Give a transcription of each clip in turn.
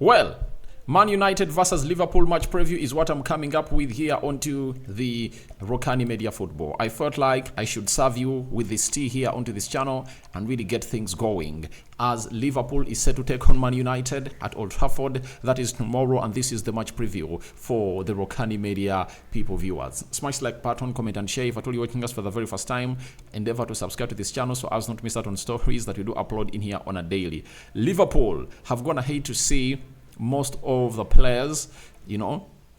Well, Man United versus Liverpool match preview is what I'm coming up with here onto the Rokani Media Football. I felt like I should serve you with this tea here onto this channel and really get things going, as Liverpool is set to take on Man United at Old Trafford. That is tomorrow, and this is the match preview for the Rokani Media people viewers. Smash like button, comment and share. If at all you're watching us for the very first time, endeavor to subscribe to this channel so as not to miss out on stories that we do upload in here on a daily. Liverpool have gone ahead to see most of the players,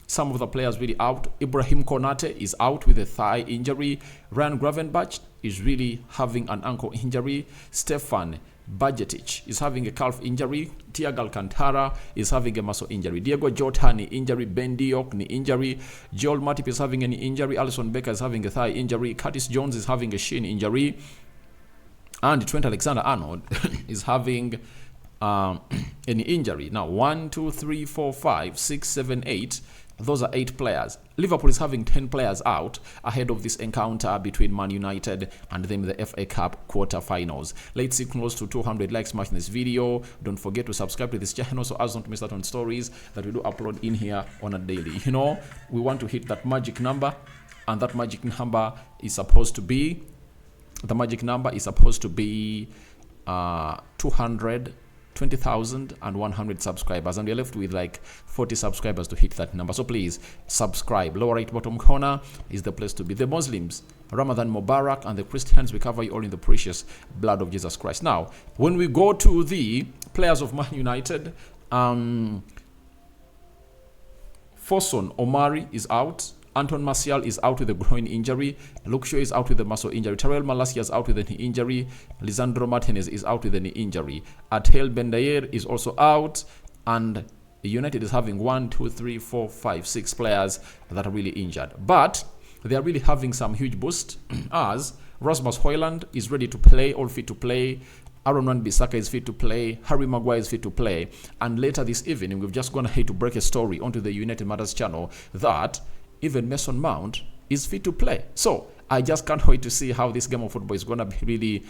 some of the players really out. Ibrahim Konate is out with a thigh injury. Ryan Gravenberch is really having an ankle injury. Stefan Bajcetic is having a calf injury. Thiago Alcantara is having a muscle injury. Diego Jota knee injury. Ben Diok knee injury. Joel Matip is having an injury. Alisson Becker is having a thigh injury. Curtis Jones is having a shin injury. And Trent Alexander-Arnold is having any injury. Now 1, 2, 3, 4, 5, 6, 7, 8. Those are 8 players. Liverpool is having 10 players out ahead of this encounter between Man United and them in the FA Cup quarterfinals. Let's see close to 200 likes matching this video. Don't forget to subscribe to this channel so as not to miss out on stories that we do upload in here on a daily. We want to hit that magic number, and that magic number is supposed to be 20,100 subscribers, and we're left with like 40 subscribers to hit that number. So please subscribe. Lower right bottom corner is the place to be. The Muslims, Ramadan Mubarak, and the Christians, we cover you all in the precious blood of Jesus Christ. Now, when we go to the players of Man United, Fosun Omari is out. Anton Martial is out with a groin injury. Luke Shaw is out with a muscle injury. Terrell Malacia is out with a knee injury. Lisandro Martinez is out with a knee injury. Atel Bendayer is also out. And United is having 1, 2, 3, 4, 5, 6 players that are really injured. But they are really having some huge boost as Rasmus Højlund is ready to play, all fit to play. Aaron Wan-Bissaka is fit to play. Harry Maguire is fit to play. And later this evening, we've just gone ahead to break a story onto the United Matters channel that even Mason Mount is fit to play. So I just can't wait to see how this game of football is going to be really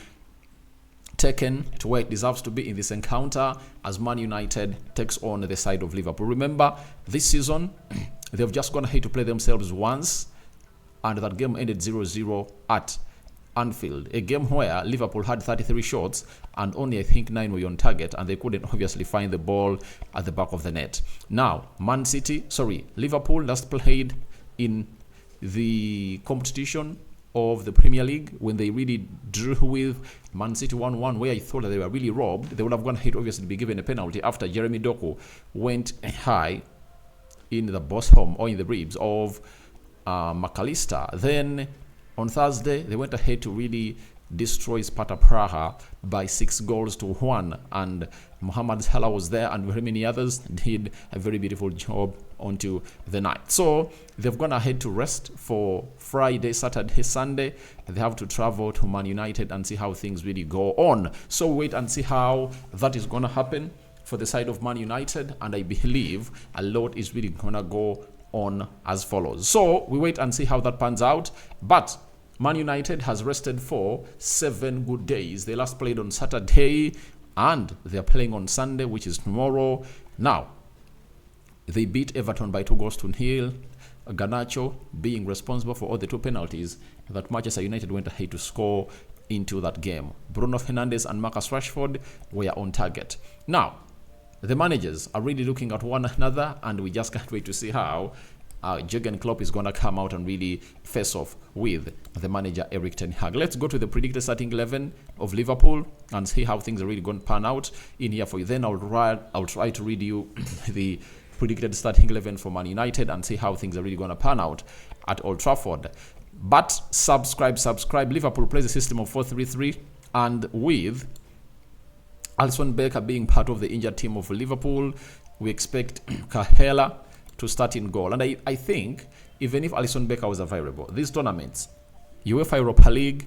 taken to where it deserves to be in this encounter as Man United takes on the side of Liverpool. Remember, this season, they've just gone ahead to play themselves once, and that game ended 0-0 at Anfield. A game where Liverpool had 33 shots and only, I think, 9 were on target, and they couldn't obviously find the ball at the back of the net. Now, Liverpool last played in the competition of the Premier League when they really drew with Man City 1-1, where I thought that they were really robbed. They would have gone ahead, obviously, to be given a penalty after Jeremy Doku went high in the bosom or in the ribs of McAllister. Then on Thursday, they went ahead to really destroy Sparta Praha by 6-1, and Mohamed Salah was there, and very many others did a very beautiful job onto the night. So they've gone ahead to rest for Friday, Saturday, Sunday. They have to travel to Man United and see how things really go on. So wait and see how that is going to happen for the side of Man United, and I believe a lot is really going to go on as follows. So we wait and see how that pans out. But Man United has rested for 7 good days. They last played on Saturday and they're playing on Sunday, which is tomorrow. Now, they beat Everton by 2-0. Garnacho being responsible for all the 2 penalties that Manchester United went ahead to score into that game. Bruno Fernandes and Marcus Rashford were on target. Now, the managers are really looking at one another, and we just can't wait to see how Jurgen Klopp is going to come out and really face off with the manager Erik ten Hag. Let's go to the predicted starting 11 of Liverpool and see how things are really going to pan out in here for you. Then I'll try to read you the predicted starting 11 for Man United and see how things are really going to pan out at Old Trafford. But subscribe. Liverpool plays a system of 4-3-3, and with Alisson Becker being part of the injured team of Liverpool, we expect Kahela to start in goal. And I think even if Alisson Becker was available, these tournaments, UEFA Europa League,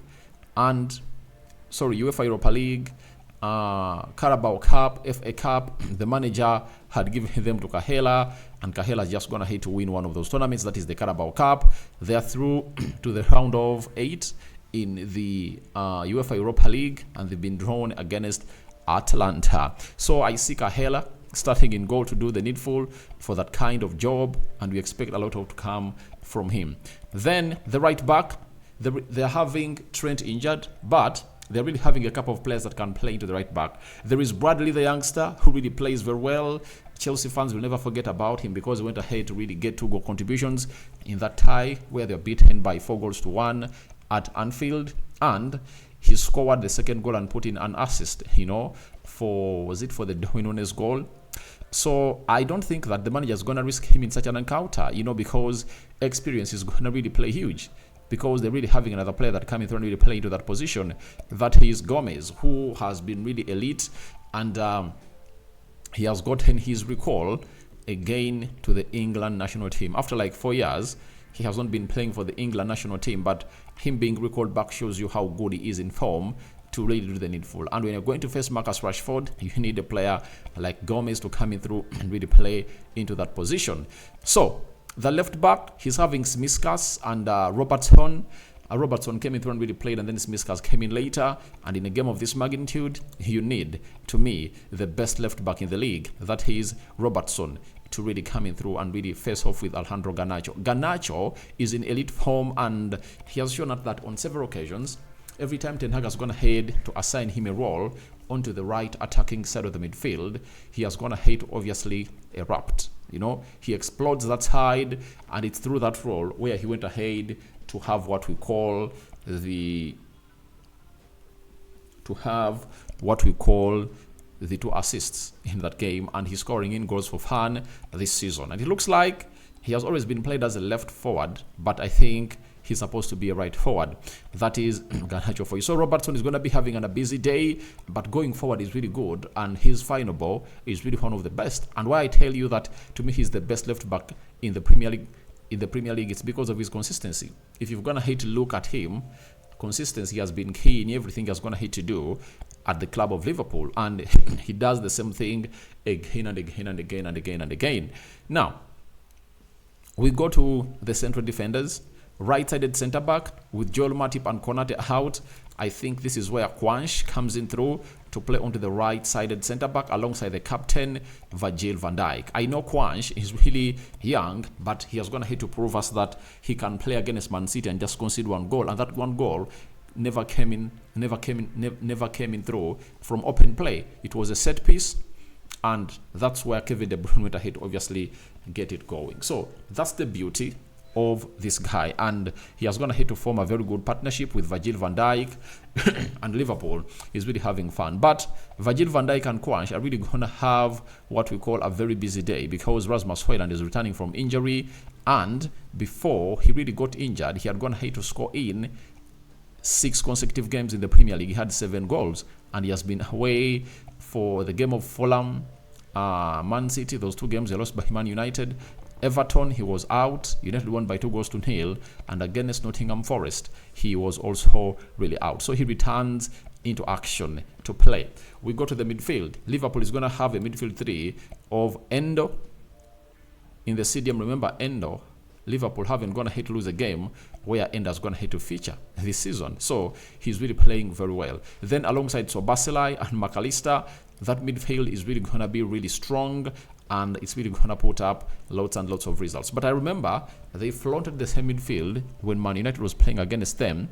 Carabao Cup, FA Cup, the manager had given them to Kahela, and Kahela just gone ahead to win one of those tournaments. That is the Carabao Cup. They are through to the round of 8 in the UEFA Europa League, and they've been drawn against Atalanta. So I see Kahela starting in goal to do the needful for that kind of job, and we expect a lot of to come from him. Then the right back, they're having Trent injured, but they're really having a couple of players that can play into the right back. There is Bradley, the youngster, who really plays very well. Chelsea fans will never forget about him because he went ahead to really get 2 goal contributions in that tie where they're beaten by 4-1 at Anfield, and he scored the second goal and put in an assist, for the Nunez goal. So I don't think that the manager is going to risk him in such an encounter, because experience is going to really play huge, because they're really having another player that coming through and really play into that position. That is Gomez, who has been really elite, and he has gotten his recall again to the England national team. After like 4 years, he has not been playing for the England national team, but him being recalled back shows you how good he is in form to really do the needful. And when you're going to face Marcus Rashford, you need a player like Gomez to come in through and really play into that position. So the left back, he's having Smiskas and Robertson. Robertson came in through and really played, and then Smiskas came in later. And in a game of this magnitude, you need, to me, the best left back in the league. That is Robertson, to really come in through and really face off with Alejandro Garnacho. Garnacho is in elite form, and he has shown that on several occasions. Every time Ten Hag has gone ahead to assign him a role onto the right attacking side of the midfield, he has gone ahead to obviously erupt. He explodes that side, and it's through that role where he went ahead to have what we call the 2 assists in that game, and he's scoring in goals for fun this season. And it looks like he has always been played as a left forward, but I think he's supposed to be a right forward. That is Garnacho for you. So Robertson is going to be having a busy day, but going forward is really good, and his final ball is really one of the best. And why I tell you that, to me, he's the best left back in the Premier League. It's because of his consistency. If you're going to hate to look at him, consistency has been key in everything he's going to hate to do at the club of Liverpool, and he does the same thing again and again and again and again and again. Now, we go to the central defenders. Right-sided centre-back with Joel Matip and Konate out. I think this is where Quanch comes in through to play onto the right-sided centre-back alongside the captain, Virgil van Dijk. I know Quanch is really young, but he has gone ahead to prove us that he can play against Man City and just concede 1 goal, and that 1 goal never came in through from open play. It was a set piece, and that's where Kevin De Bruyne went ahead to obviously get it going. So that's the beauty of this guy, and he has gone ahead to form a very good partnership with Virgil van Dijk, and Liverpool is really having fun. But Virgil van Dijk and Quanch are really going to have what we call a very busy day, because Rasmus Højlund is returning from injury, and before he really got injured, he had gone ahead to score in 6 consecutive games in the Premier League. He had 7 goals, and he has been away for the game of Fulham, Man City. Those 2 games they lost by Man United. Everton, he was out. United won by 2-0, and against Nottingham Forest, he was also really out. So he returns into action to play. We go to the midfield. Liverpool is going to have a midfield 3 of Endo in the stadium. Remember, Endo, Liverpool haven't gone ahead to lose a game where Endo's going ahead to feature this season. So he's really playing very well. Then alongside Sobaselai and McAllister, that midfield is really going to be really strong, and it's really going to put up lots and lots of results. But I remember they flaunted the same midfield when Man United was playing against them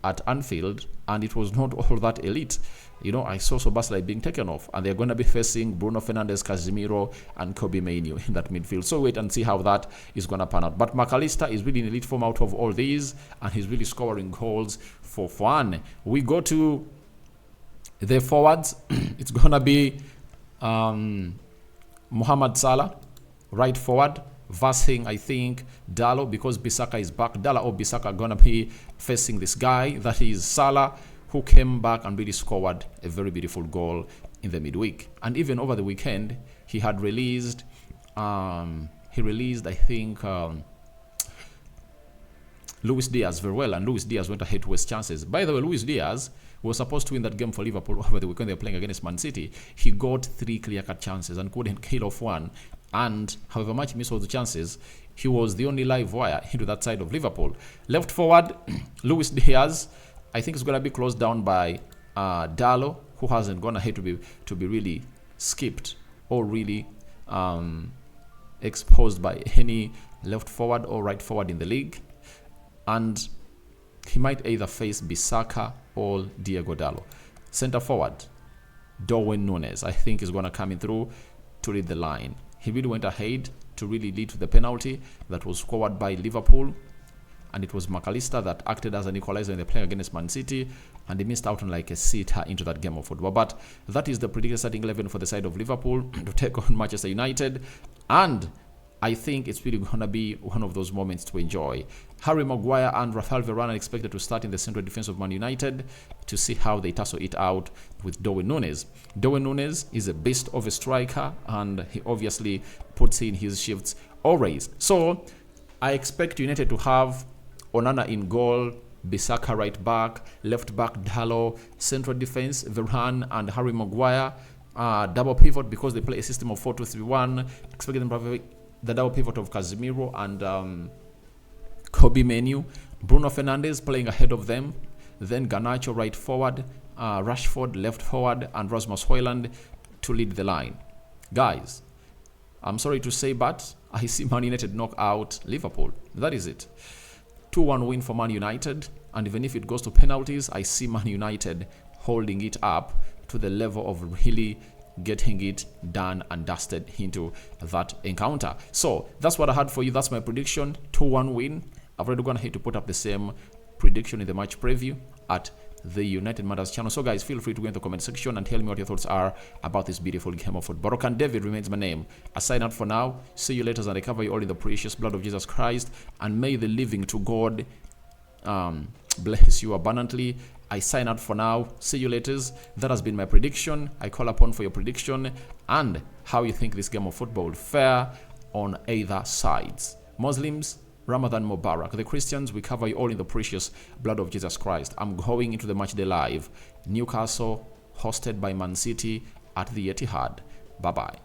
at Anfield, and it was not all that elite. I saw Sobaselai being taken off, and they're going to be facing Bruno Fernandes, Casemiro, and Kobe Mainoo in that midfield. So wait and see how that is going to pan out. But McAllister is really in elite form out of all these, and he's really scoring goals for fun. We go to the forwards. It's going to be Mohamed Salah, right forward, versing, I think, Dalot, because Bissaka is back. Dalot or Bissaka are going to be facing this guy. That is Salah, who came back and really scored a very beautiful goal in the midweek. And even over the weekend, he had released, I think, Luis Diaz very well, and Luis Diaz went ahead to waste chances. By the way, Luis Diaz was supposed to win that game for Liverpool over the weekend. They were playing against Man City. He got 3 clear-cut chances and couldn't kill off one. And however much he missed all the chances, he was the only live wire into that side of Liverpool. Left forward, Luis Diaz, I think it's going to be closed down by Dalot, who hasn't gone ahead to be really skipped or really exposed by any left forward or right forward in the league. And he might either face Bissaka or Diego Dallo. Center forward, Darwin Nunez, I think, is going to come in through to lead the line. He really went ahead to really lead to the penalty that was scored by Liverpool, and it was McAllister that acted as an equalizer in the play against Man City, and he missed out on like a sitter into that game of football. But that is the predicted starting 11 for the side of Liverpool to take on Manchester United, and I think it's really going to be one of those moments to enjoy. Harry Maguire and Rafael Varane are expected to start in the central defense of Man United to see how they tussle it out with Darwin Nunez. Darwin Nunez is a beast of a striker, and he obviously puts in his shifts always. So I expect United to have Onana in goal, Bissaka right back, left back Dallo, central defense Varane and Harry Maguire, double pivot because they play a system of 4-2-3-1. Expect them to have the double pivot of Casemiro and Kobe Menu, Bruno Fernandes playing ahead of them, then Garnacho right forward, Rashford left forward, and Rasmus Højlund to lead the line. Guys, I'm sorry to say, but I see Man United knock out Liverpool. That is it. 2-1 win for Man United, and even if it goes to penalties, I see Man United holding it up to the level of really getting it done and dusted into that encounter. So that's what I had for you. That's my prediction. 2-1 win. I've already gone ahead to put up the same prediction in the match preview at the United Matters channel. So guys, feel free to go in the comment section and tell me what your thoughts are about this beautiful game of football. Rokani David remains my name. I sign out for now. See you later, and I cover you all in the precious blood of Jesus Christ. And may the living to God bless you abundantly. I sign out for now. See you later. That has been my prediction. I call upon for your prediction and how you think this game of football will fare on either sides. Muslims, Ramadan Mubarak. The Christians, we cover you all in the precious blood of Jesus Christ. I'm going into the match day live. Newcastle hosted by Man City at the Etihad. Bye-bye.